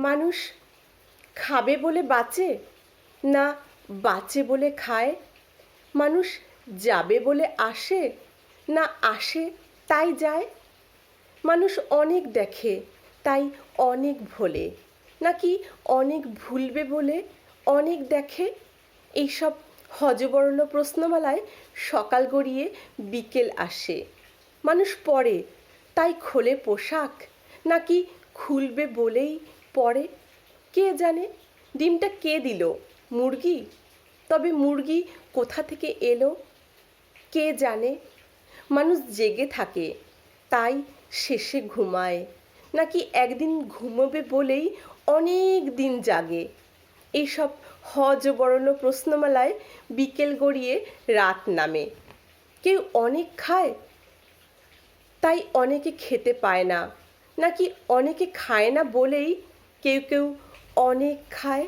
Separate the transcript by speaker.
Speaker 1: মানুষ খাবে বলে বাঁচে, না বাঁচে বলে খায়? মানুষ যাবে বলে আসে, না আসে তাই যায়? মানুষ অনেক দেখে তাই অনেক ভোলে, নাকি অনেক ভুলবে বলে অনেক দেখে? এইসব হযবরল প্রশ্নমালায় সকাল গড়িয়ে বিকেল আসে। মানুষ পড়ে তাই খোলে পোশাক, নাকি খুলবে বলেই পড়ে? কে জানে ডিমটা কে দিল? মুরগি? তবে মুরগি কোথা থেকে এলো? কে জানে? মানুষ জেগে থাকে তাই শেষে ঘুমায়, নাকি একদিন ঘুমোবে বলেই অনেক দিন জাগে? এইসব হযবরল প্রশ্নমালায় বিকেল গড়িয়ে রাত নামে। কেউ অনেক খায় তাই অনেকে খেতে পায় না, নাকি অনেকে খায় না বলেই কেউ কেউ অনেক খায়?